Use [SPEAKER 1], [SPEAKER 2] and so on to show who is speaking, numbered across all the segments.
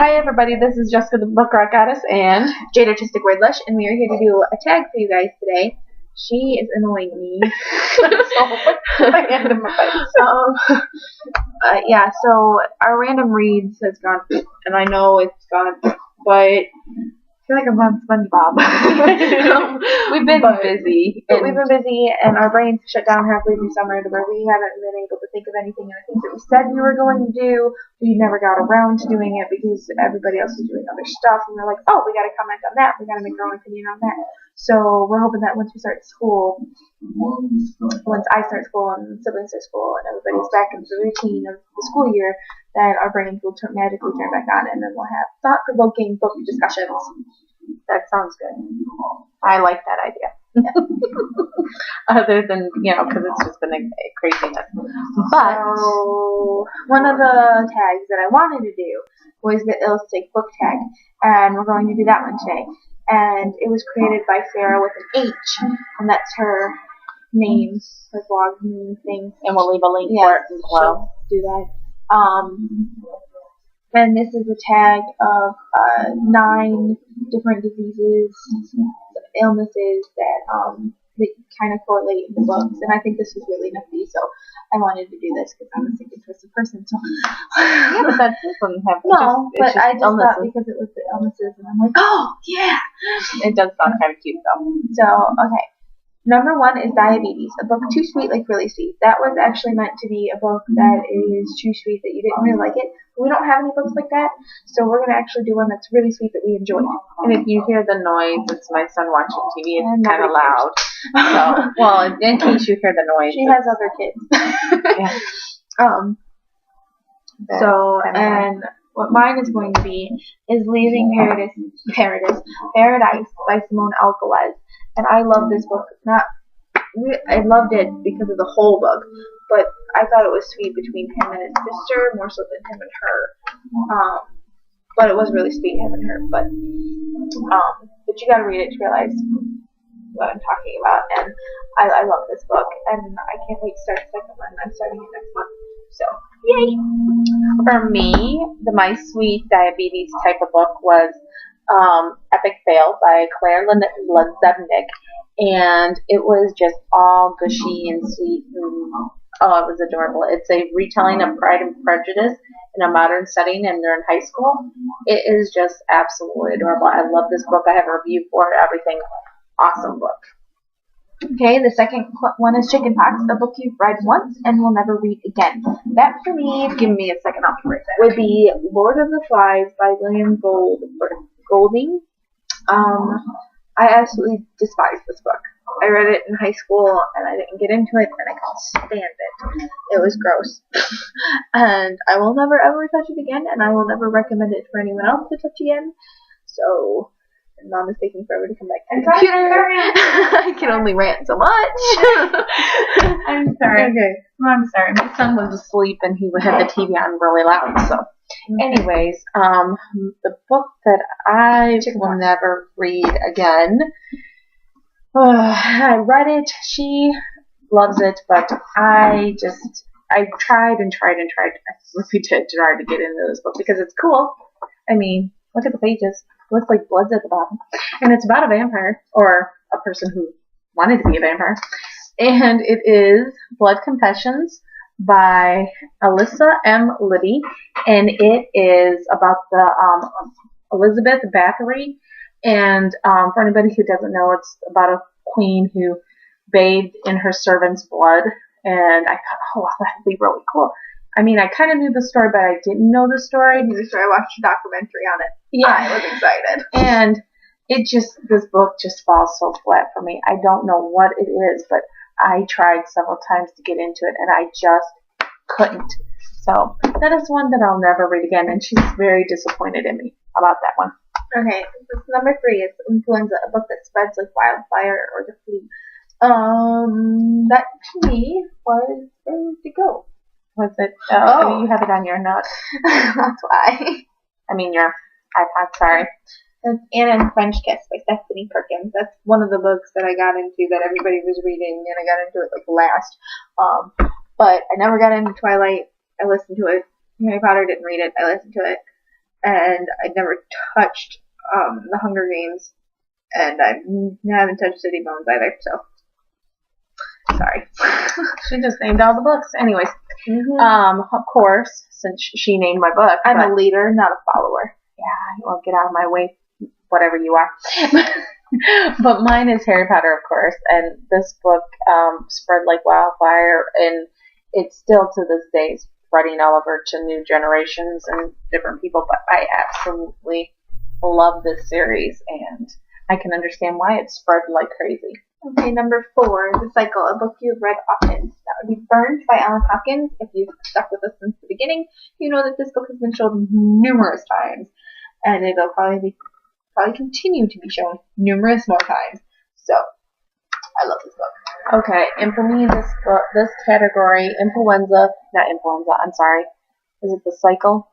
[SPEAKER 1] Hi everybody, this is Jessica the Book Rock Goddess and
[SPEAKER 2] Jayde Artistic Word Lush, and we are here to do a tag for you guys today. She is annoying me. So our random reads has gone, and I know it's gone, but I feel like I'm on SpongeBob.
[SPEAKER 1] we've been busy.
[SPEAKER 2] We've been busy, and our brains shut down halfway through summer to where we haven't been able to think of anything. And the things that we said we were going to do, we never got around to doing it because everybody else was doing other stuff. And we're like, oh, we got to comment on that. We got to make our own opinion on that. So we're hoping that once we start school, once I start school and siblings start school and everybody's back into the routine of the school year, that our brains will magically turn back on, and then we'll have thought-provoking book discussions.
[SPEAKER 1] That sounds good. I like that idea. Yeah. Other than, because it's just been a craziness. But
[SPEAKER 2] so, one of the tags that I wanted to do was the Illustrate book tag, and we're going to do that one today. And it was created by Sarah with an H, and that's her name, her blog name thing.
[SPEAKER 1] And we'll leave a link for it below.
[SPEAKER 2] Do that. And this is a tag of 9 different diseases, illnesses that kind of correlate in the books. And I think this was really nifty, so I wanted to do this because I'm a sick and twisted person. So
[SPEAKER 1] yeah, but that doesn't have
[SPEAKER 2] but I just thought because it was the illnesses, and I'm like, oh yeah,
[SPEAKER 1] it does sound kind of cute though.
[SPEAKER 2] So okay. Number 1 is Diabetes, a book too sweet, like really sweet. That was actually meant to be a book that is too sweet that you didn't really like it. But we don't have any books like that, so we're going to actually do one that's really sweet that we enjoy.
[SPEAKER 1] And if you hear the noise, it's my son watching TV. It's kind of loud. So, well, in case you hear the noise.
[SPEAKER 2] She has other kids.
[SPEAKER 1] Yeah.
[SPEAKER 2] And what mine is going to be is Leaving Paradise by Simone Alcalez. And I love this book. I loved it because of the whole book, but I thought it was sweet between him and his sister, more so than him and her. But it was really sweet, him and her. But you got to read it to realize what I'm talking about. And I love this book, and I can't wait to start the second one. I'm starting it next month. So, yay!
[SPEAKER 1] For me, My Sweet Diabetes type of book was Epic Fail by Claire Lezebnik, and it was just all gushy and sweet, and it was adorable. It's a retelling of Pride and Prejudice in a modern setting, and they're in high school. It is just absolutely adorable. I love this book. I have a review for it, everything. Awesome book.
[SPEAKER 2] Okay, the second one is Chickenpox, a book you've read once and will never read again. That, for me,
[SPEAKER 1] give me a second, I'll be right back,
[SPEAKER 2] would be Lord of the Flies by William Golding. I absolutely despise this book. I read it in high school, and I didn't get into it, and I couldn't stand it. It was gross. And I will never, ever touch it again, and I will never recommend it for anyone else to touch again. So, Mom is taking forever to come back to the computer. I can only rant so much.
[SPEAKER 1] I'm sorry.
[SPEAKER 2] Okay.
[SPEAKER 1] I'm sorry. My son was asleep, and he had the TV on really loud, so... Anyways, the book that I will never read again, I read it, she loves it, but I tried and tried. I really did try to get into this book because it's cool. I mean, look at the pages. It looks like blood's at the bottom. And it's about a vampire, or a person who wanted to be a vampire. And it is Blood Confessions by Alyssa M. Liddy, and it is about the Elizabeth Bathory. And for anybody who doesn't know, it's about a queen who bathed in her servant's blood. And I thought, oh, wow, that'd be really cool. I mean, I kind of knew the story, but I didn't know the story.
[SPEAKER 2] I watched a documentary on it.
[SPEAKER 1] Yeah,
[SPEAKER 2] I was excited.
[SPEAKER 1] And this book just falls so flat for me. I don't know what it is, but I tried several times to get into it, and I just couldn't. So that is one that I'll never read again, and she's very disappointed in me about that one.
[SPEAKER 2] Okay, number 3 is Influenza, a book that spreads like wildfire or the flu. That to me was ready to go.
[SPEAKER 1] Was it? Oh, you have it on your note.
[SPEAKER 2] That's why.
[SPEAKER 1] I mean your iPod. Sorry.
[SPEAKER 2] It's Anna and French Kiss by Stephanie Perkins. That's one of the books that I got into that everybody was reading, and I got into it like last. But I never got into Twilight. I listened to it. Harry Potter, didn't read it. I listened to it. and I'd never touched the Hunger Games, and I haven't touched City Bones either. So sorry.
[SPEAKER 1] She just named all the books. Anyways, of course, since she named my book,
[SPEAKER 2] I'm a leader, not a follower.
[SPEAKER 1] Yeah, well, get out of my way, whatever you are. But mine is Harry Potter, of course, and this book spread like wildfire, and it's still to this day spreading all over to new generations and different people. But I absolutely love this series, and I can understand why it's spread like crazy.
[SPEAKER 2] Okay, number 4, The Cycle, a book you've read often. That would be Burned by Alan Hopkins. If you've stuck with us since the beginning, you know that this book has been shown numerous times, and it'll probably continue to be shown numerous more times. So, I love this book.
[SPEAKER 1] Okay, and for me, this category, I'm sorry. Is it The Cycle?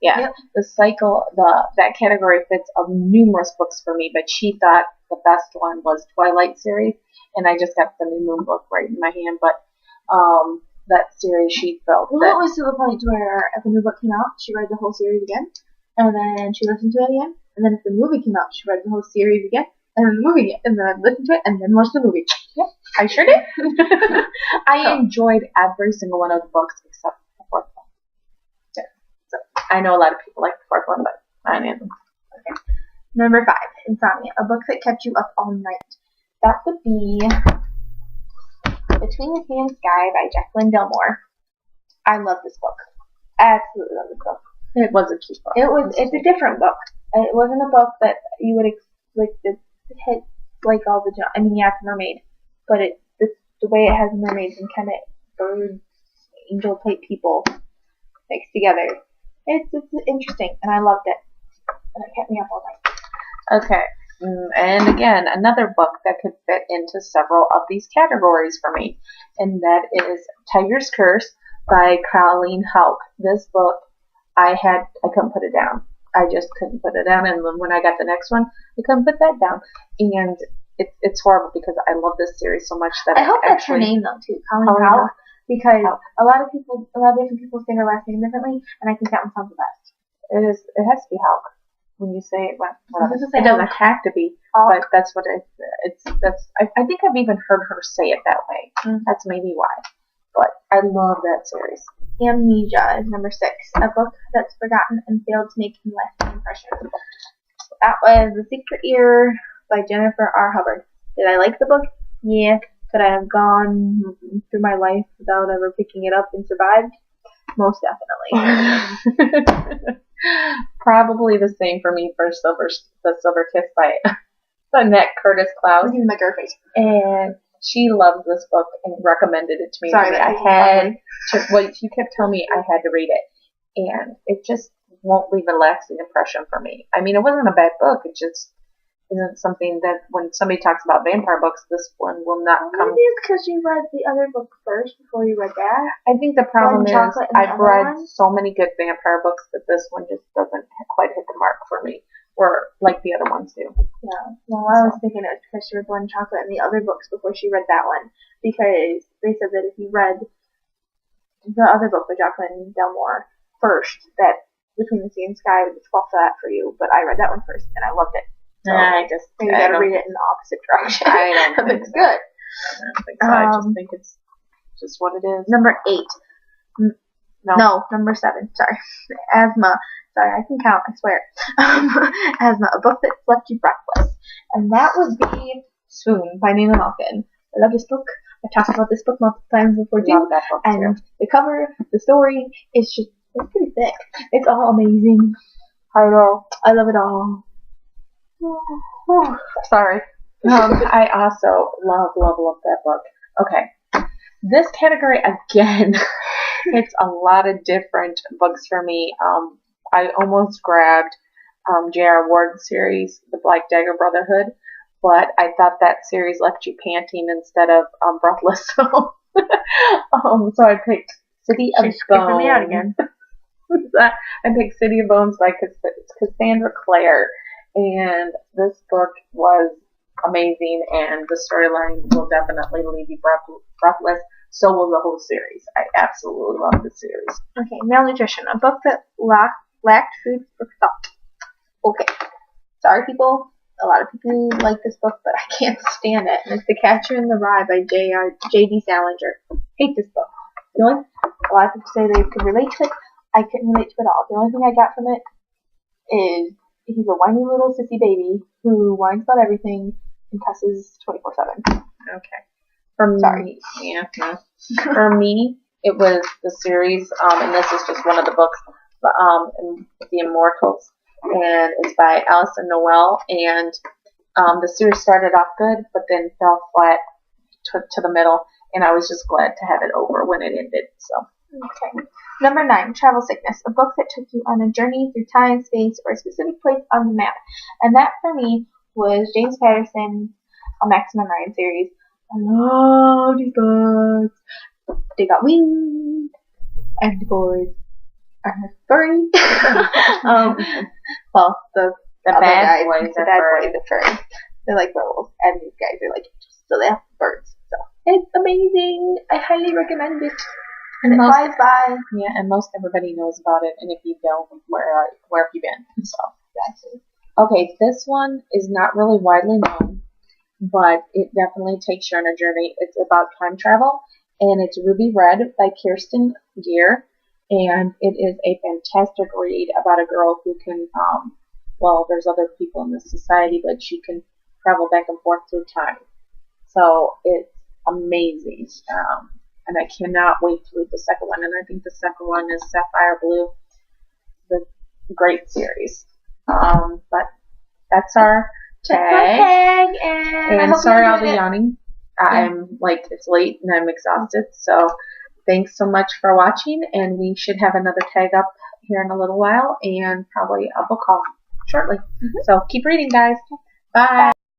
[SPEAKER 1] Yeah,
[SPEAKER 2] Yep.
[SPEAKER 1] The Cycle, that category fits numerous books for me, but she thought the best one was Twilight series, and I just got the New Moon book right in my hand, but that series she felt
[SPEAKER 2] Well, it was to the point where if the new book came out, she read the whole series again, and then she listened to it again, and then if the movie came out, she read the whole series again, and then the movie again, and then I listened to it, and then watched the movie.
[SPEAKER 1] Yep, I sure did. I enjoyed every single one of the books except the 4th one. Yeah. So I know a lot of people like the 4th one, but I didn't.
[SPEAKER 2] Okay. Number 5, Insomnia, a book that kept you up all night. That would be Between the Sea and Sky by Jacqueline Delmore. I love this book. Absolutely love this book.
[SPEAKER 1] It was a cute book.
[SPEAKER 2] It's a different book. It wasn't a book that you would expect to hit like all the I mean, yeah, it's a mermaid, but the way it has mermaids and kind of birds, angel type people mixed together. It's interesting, and I loved it. And it kept me up all night.
[SPEAKER 1] Okay. And again, another book that could fit into several of these categories for me, and that is Tiger's Curse by Colleen Houck. This book, I couldn't put it down. I just couldn't put it down, and then when I got the next one, I couldn't put that down. And it's horrible because I love this series so much that
[SPEAKER 2] I hope that's her name though too, Colleen Houck, because a lot of different people say her last name differently, and I think that one sounds the best.
[SPEAKER 1] It has to be Houck. When you say it,
[SPEAKER 2] Does it
[SPEAKER 1] it doesn't have to be, but that's what I think I've even heard her say it that way. That's maybe why. But I love that series.
[SPEAKER 2] Amnesia is number 6, a book that's forgotten and failed to make a lasting impression. That was The Secret Ear by Jennifer R. Hubbard. Did I like the book? Yeah. Could I have gone through my life without ever picking it up and survived? Most definitely.
[SPEAKER 1] Probably the same for me for The Silver Kiss by Annette Curtis Klaus.
[SPEAKER 2] Look at my girl face.
[SPEAKER 1] And she loves this book and recommended it to me.
[SPEAKER 2] Sorry,
[SPEAKER 1] she kept telling me I had to read it, and it just won't leave a lasting impression for me. I mean, it wasn't a bad book. It just isn't something that when somebody talks about vampire books, this one will not come.
[SPEAKER 2] Maybe it's because you read the other book first before you read that.
[SPEAKER 1] I think the problem is I've read so many good vampire books that this one just doesn't quite hit the mark for me, or like the other ones do.
[SPEAKER 2] Yeah. Well, I was thinking it was because she read Blood and Chocolate and the other books before she read that one, because they said that if you read the other book by Jacqueline Delmore first, that Between the Sea and Sky would just fall flat for you. But I read that one first and I loved it. So you gotta read it in the opposite direction.
[SPEAKER 1] I don't think
[SPEAKER 2] it's good.
[SPEAKER 1] I don't think so. I just think it's just what it is.
[SPEAKER 2] Number 8. No, number 7. Sorry. Asthma. Sorry, I can count, I swear. Asthma, a book that left you breathless. And that would be Swoon by Nina Malkin. I love this book. I've talked about this book multiple times before too.
[SPEAKER 1] Love that book
[SPEAKER 2] and the cover, the story, it's pretty thick. It's all amazing. I know. I love it all.
[SPEAKER 1] Sorry. I also love that book. Okay. This category, again, it's a lot of different books for me. I almost grabbed J.R. Ward's series, The Black Dagger Brotherhood, but I thought that series left you panting instead of breathless. So I picked City of Bones.
[SPEAKER 2] Me out again.
[SPEAKER 1] I picked City of Bones by Cassandra Clare. And this book was amazing, and the storyline will definitely leave you breathless. So will the whole series. I absolutely love the series.
[SPEAKER 2] Okay, Malnutrition, a book that lacked food for thought. Okay. Sorry, people. A lot of people like this book, but I can't stand it. And it's The Catcher in the Rye by J.D. Salinger. Hate this book. A lot of people say they could relate to it. I couldn't relate to it at all. The only thing I got from it is he's a whiny little sissy baby who whines about everything and cusses 24/7.
[SPEAKER 1] Okay.
[SPEAKER 2] Sorry.
[SPEAKER 1] Yeah. For me, it was the series, and this is just one of the books, The Immortals, and it's by Alison Noel, and the series started off good, but then fell flat to the middle, and I was just glad to have it over when it ended. So.
[SPEAKER 2] Okay. Number 9, Travel Sickness, a book that took you on a journey through time, space, or a specific place on the map. And that for me was James Patterson's A Maximum Ride series. I love these books. They got wings, and the boys are furry. Well, the
[SPEAKER 1] bad boys are
[SPEAKER 2] furry. They're like werewolves, and these guys are like angels, so they have birds. So it's amazing. I highly recommend it. And it flies by.
[SPEAKER 1] Yeah, and most everybody knows about it, and if you don't, where have you been? So,
[SPEAKER 2] exactly.
[SPEAKER 1] Okay, this one is not really widely known, but it definitely takes you on a journey. It's about time travel, and it's Ruby Red by Kirsten Gear, and it is a fantastic read about a girl who can, well, there's other people in this society, but she can travel back and forth through time. So it's amazing. And I cannot wait to read the second one. And I think the second one is Sapphire Blue, the great series. But that's our tag. And sorry I'll be yawning. I'm like, it's late and I'm exhausted. So thanks so much for watching. And we should have another tag up here in a little while and probably a book haul shortly. So keep reading, guys. Bye.